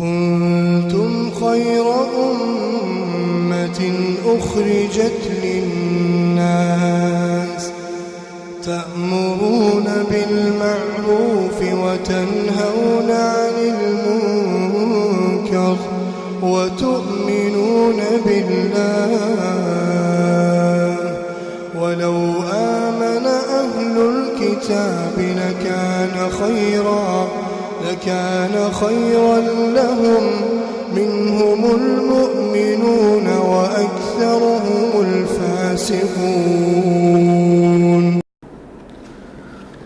كنتم خير أمة أخرجت للناس تأمرون بالمعروف وتنهون عن المنكر وتؤمنون بالله ولو آمن أهل الكتاب لكان خيرا لهم منهم المؤمنون وأكثرهم الفاسقون.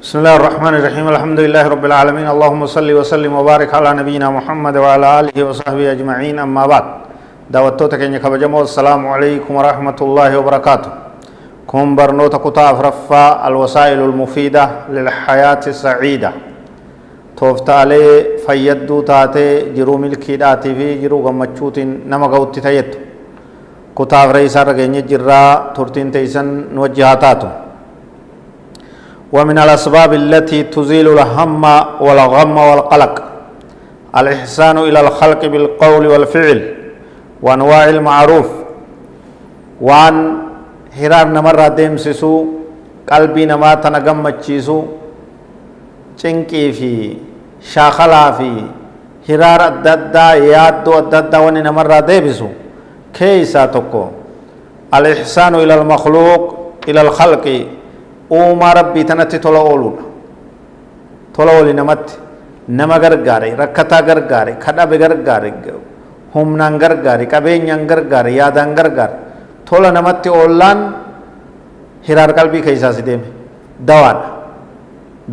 بسم الله الرحمن الرحيم. الحمد لله رب العالمين. اللهم صل وسلم وبارك على نبينا محمد وعلى آله وصحبه أجمعين. أما بعد دعوتك إنك بجمع السلام عليكم ورحمة الله وبركاته. كن برنوت كتاب رفا الوسائل المفيدة للحياة السعيدة توفت عليه فيدو تاتي جرو ملكي داتي في جرو غمچوت نمغوت تيت كتاب رئيسا رغيني جرا ترتين تيسن نوجهاتاتو. ومن الأسباب التي تزيل الهم والغم والقلق الإحسان إلى الخلق بالقول والفعل وأنواع المعروف وأن هرار نمر ديمسسو قلبي نما تنغمچيسو چنقي في شاخلا في هرار الددا يادو الددا وني نمر ديبسو كيسا تكو الإحسان إلى المخلوق إلى الخلق اوما ربي تنتي تولولي نمت نما غرغاري ركتا غرغاري خدا بغرغاري همنان غرغاري كبينيان غرغاري يادان غرغار تولا نمت اولان هرار قلبي كيسا سيدم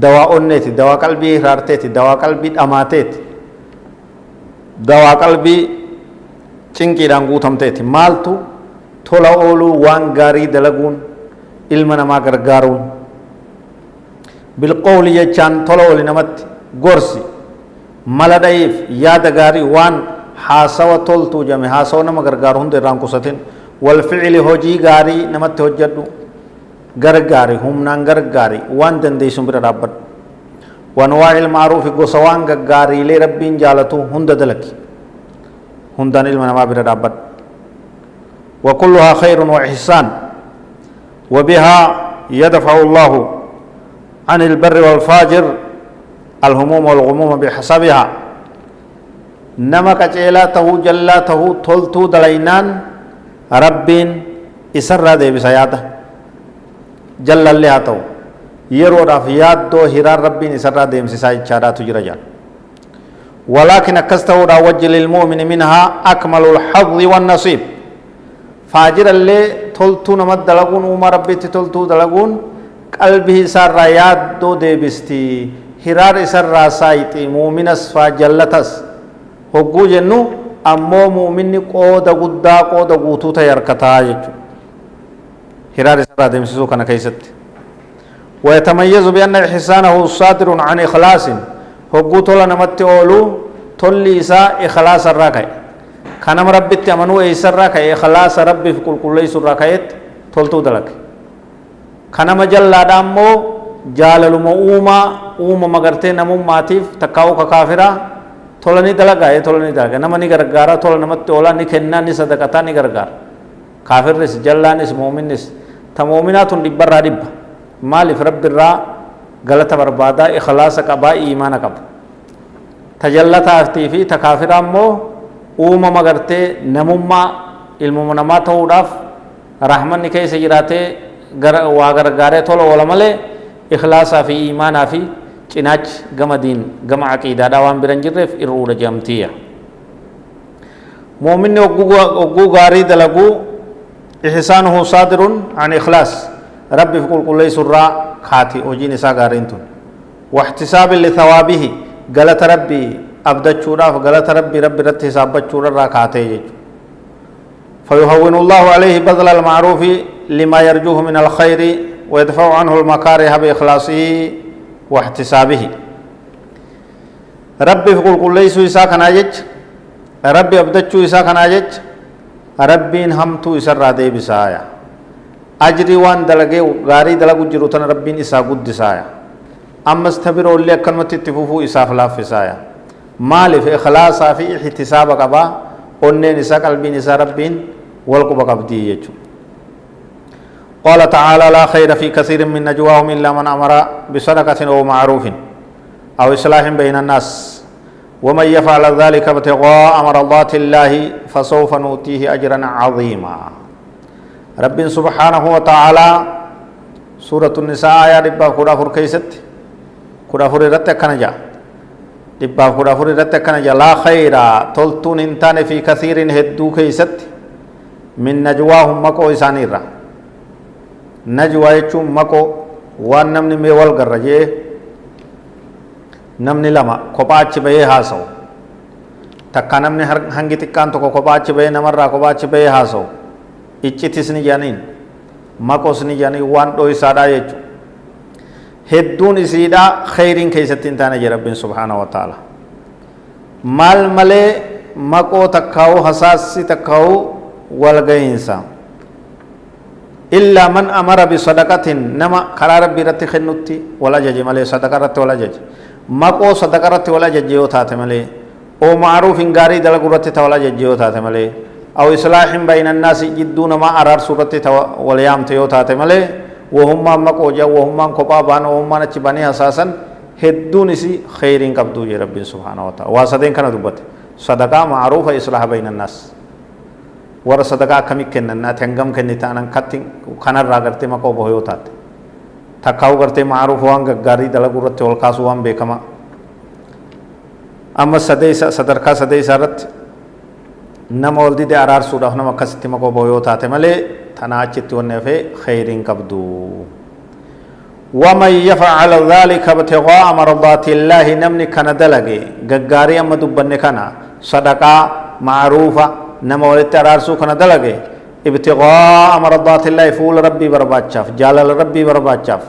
دوا اونتي دوا قلبي هرارتي دوا قلبي اماتيت دوا قلبي چنقي دانغو تمتي مالتو تولا اولو وان غاري دلغون ilma namaa gargaaruun bilqawli jechaan tola oli namatti gorsi mala dha'iif yaada gaarii waan haasawa toltuu jame haasawa nama gargaaru hunda irraan qusatin walficili hojii gaarii namatti hojjedhu gargaari humnaan gargaari waan dandeeysun bira dhaabbadhu wanwaa'il ma'ruufi gosa waan gaggaariilee rabbiin jaalatu hunda dalaki hundaan ilma namaa bira dhaabbadhu wa kulluhaa khayrun wa ihsaan وبها يدفع الله عن البر والفاجر الهموم والغموم بحسبها نما كجيلاته جلاته تلتو دلينان رب إسر دي بسياده جل الله تو يرو رافيات دو هرار رب إسر دي مسيساي چارات جرجان ولكن أكسته وجه للمؤمن منها أكمل الحظ والنصيب فاجر اللي تلتو نمت دلقون وما ربيت تلتو دلقون قلبه سر ياد دو ديبستي هرار سر سايتي مؤمن اسفا جلتس هقو جنو امو مؤمن قودا قدا قودا قوتو تيركتا يجو هرار سر ديمسيسو كان كيست ويتميز بأن إحسانه صادر عن إخلاص هقو تولا نمت أولو تولي إسا إخلاص الراكي كانم ربي تأمنوا إيسرا كي إخلاص ربي في كل سورة كيت تلتو دلك كانم جل دامو جالل موما مغرتي نمو ماتيف تكاو كافرا تولني دلك أي تولني دلك نمني غرغارا تول نمت تولا نكنا نصدقتا نغرغار كافر نس جلا نس مؤمن نس تمؤمنات دبر دب مالف رب الرا غلط بربادا إخلاص كبا إيمان كب تجلتا في تكافر أمو uumama gartee namummaa ilmuma namaa ta'uudhaaf rahmanni keessa jiraatee waa gargaaree tola oola malee ikhlaasaa fi iimaanaa fi cinaachi gama diin gama aqiidaadhaa waan biran jirreef irruudha jedhamtiya muuminni ogguu gaarii dalaguu ihsaanuhu saadirun an ikhlaas rabbiif qulqulleessurraa kaati hojiin isaa gaariin tun wahtisaabin lithawaabihi galata rabbii abdachuudhaaf galata rabbi irratti hisaabbachuurraa kaatee jechuudha فيهون الله عليه بذل المعروف لما يرجوه من الخير ويدفع عنه المكاره بإخلاصه واحتسابه ربي في كل ليس إساء كناجج ربي أبدتشو إساء كناجج ربي همتو إساء رادي بسايا أجري وان دلقي غاري دلقو جروتنا ربي إساء قد سايا أما استبروا اللي أكلمت اتفوفو إساء فلاف سايا مال في إخلاص في احتساب قبا أن نساء قلبي نساء ربين والقبا قبدي يجو قال تعالى لا خير في كثير من نجواهم إلا من أمر بصدقة أو معروف أو إصلاح بين الناس ومن يفعل ذلك ابتغاء مرضات الله فسوف نؤتيه أجرا عظيما رب سبحانه وتعالى سورة النساء آية ربا كورا فور كيست كورا فور رتك كنجا ربا كورا فور رتك كنجا لا خير تلتون انتان في كثير هدو كيست من نجواهم مكو إسانيرا نجوا يچوم مكو وان نمني ميوال گرجه نمني لما کوپاچ بيه هاسو تکا نمني هنگي تکان تو کوپاچ بيه نمرا کوپاچ بيه هاسو इच्चितिसनी जानिन मकोसनी जानी वान दो इसादा येचु हेद्दून इसीदा खैरिन केसत्तिन ताने रब्बिन सुब्हानहु व तआला माल मले मको तक्काउ हसासी तक्काउ वलगइंसा इल्ला मन अमर बिसदकतिन नमा खरा रब्बी रत्ति खन्नुत्ति वला जजे मले सदका रत्ति वला जजे मको सदका रत्ति वला जजे होताते मले ओ मारूफिन गारी दलगु रत्ति वला जजे होताते मले أو إصلاح بين الناس جدون ما أرار سورة وليام تيوتا ملي وهم مكوجا وهم كوبابان وهم نتشباني أساسا هدون سي خيرين كبدو يا رب سبحانه وتعالى واسدين كنا دبت صدقة معروفة إصلاح بين الناس ور صدقة كمي كننا تنگم كنيتانا كتين خنر راغرتي مكو بهيوتا تكاو کرتے معروف وان گاری دلگورت والقاسو وان بكما أما صدركا سدي سارت نما ولدي دي أرار سورة نما كستي مكو بويوتا تملي تناچت ونفي خيرين كبدو ومن يفعل ذلك ابتغاء مرضات الله نمني كان دلغي غغاري اما دبن كنا صدقه معروفه نما ولدي أرار سو كان دلغي ابتغاء مرضات الله فول ربي برباچاف جلال ربي برباچاف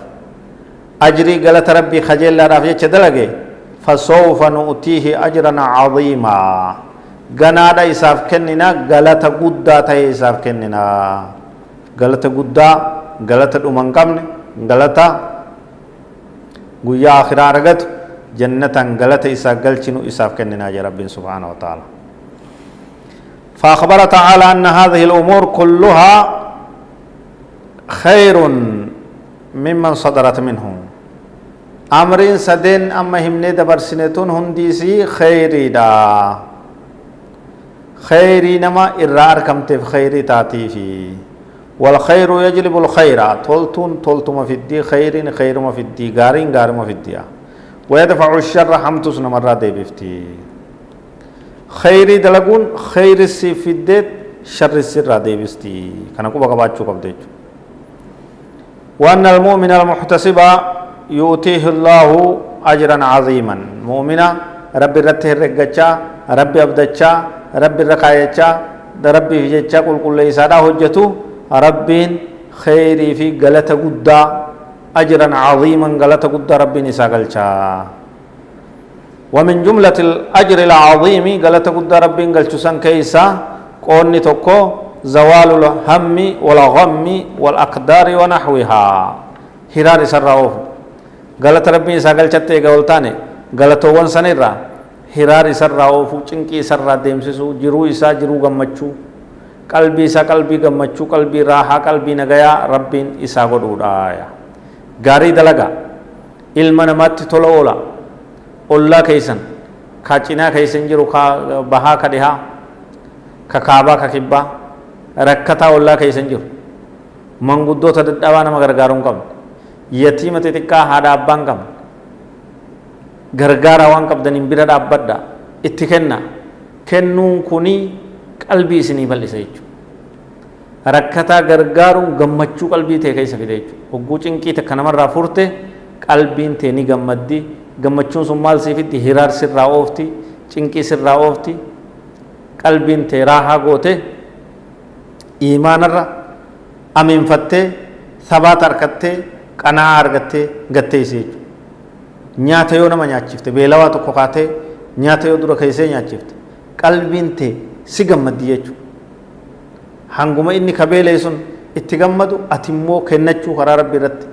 اجري غلط ربي خجل رافي چدلغي فسوف نؤتيه اجرا عظيما ganaadha isaaf kennina galata guddaa ta'e isaaf kennina galata guddaa galata dhuman qabne galata guyyaa akhiraa argatu jannatan galata isaa galchinu isaaf kennina ya rabbi subhanahu wa ta'ala فأخبر تعالى أن هذه الأمور كلها خير ممن صدرت منهم أمرين سدين أما همني دبر سنتون هنديسي خيري دا خيري نما إرار كم تف خيري تاتي في والخير يجلب الخير تلتم في الدي خير خير ما في الدي غارين غار ما في الدي ويدفع الشر حمتس نمرة دي بفتي خيري دلقون خير السي في الدي شر السر دي بفتي كان كوبا كباتشو كبديج وأن المؤمن المحتسب يؤتيه الله أجرا عظيما مؤمنا ربي رته رجچا ربي أبدچا ربي ركايچا ربي جچا كل إسارة حجتو ربين خيري في غلط غدا أجرا عظيما غلط غدا ربي نساقلچا ومن جملة الأجر العظيم غلط غدا ربي غلچسان كيسا قوني توكو زوال الهم والغم والأقدار ونحوها هرار سراوف غلط ربي نساقلچته غولتاني غلطوان سنيرا hiraar isarraa oofuu cinqii isarraa deemsisuu jiruu isaa jiruu gammachuu qalbii isaa qalbii gammachuu qalbii raahaa qalbii nagayaa rabbiin isaa godhuudha gaarii dalagaa ilma namaatti tola oola ollaa keeysan ka cinaa keeysan jiru ka bahaa ka dhihaa ka kaabaa ka kibbaa rakkataa ollaa keeysan jiru manguddoota dadhabaa nama gargaaruu hin qabne yatiima xixiqqaa haadha abbaa hin qabne gargaara waan qabdaniin bira dhaabbadha itti kenna kennuun kuni qalbii isinii bal'isa jechuudha rakkataa gargaaruun gammachuu qalbii tee keessa fide jechuudha hogguu cinqii takka namarraa furte qalbiin tee ni gammaddi gammachuun sun maal siifiddi hiraar sirraa oofti cinqii sirraa oofti qalbiin tee raahaa goote iimaanarra amiinfattee sabaata harkattee qanaa argattee gatteessi jechuudha nyaata yoo nama nyaachifte beelawaa tokko kaatee nyaata yoo dura keessee nyaachifte qalbiin tee si gammaddi jechuudha hanguma inni kabeelee sun itti gammadu ati immoo kennachuu karaa rabbi irratti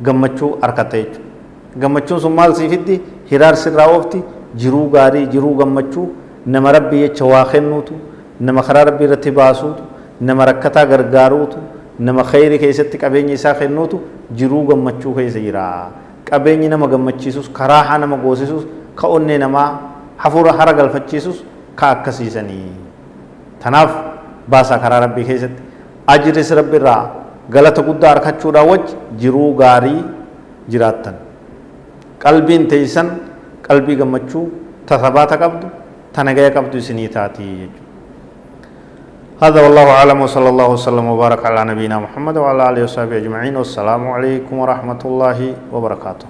gammachuu argatta jechuudha gammachuun sun maal siifiddi hiraar sirraa oofti jiruu gaarii jiruu gammachuu nama rabbii jecha waa kennuutu nama karaa rabbii irratti baasuutu nama rakkataa gargaaruutu nama khayrii keessatti qabeenya isaa kennuutu jiruu gammachuu keessa jira qabeenyi nama gammachiisus karaa haa nama goosisus ka onnee namaa hafuura hara galfachiisus ka akkasiisanii tanaaf baasaa karaa rabbii keessatti ajris rabbi irraa galata guddaa argachuudhaan wajji jiruu gaarii jiraattan qalbiin teeysan qalbii gammachuu tasabaata qabdu tanagaya qabdu isinii taati هذا والله أعلم وصلى الله وسلم وبارك على نبينا محمد وعلى آله وصحبه أجمعين والسلام عليكم ورحمة الله وبركاته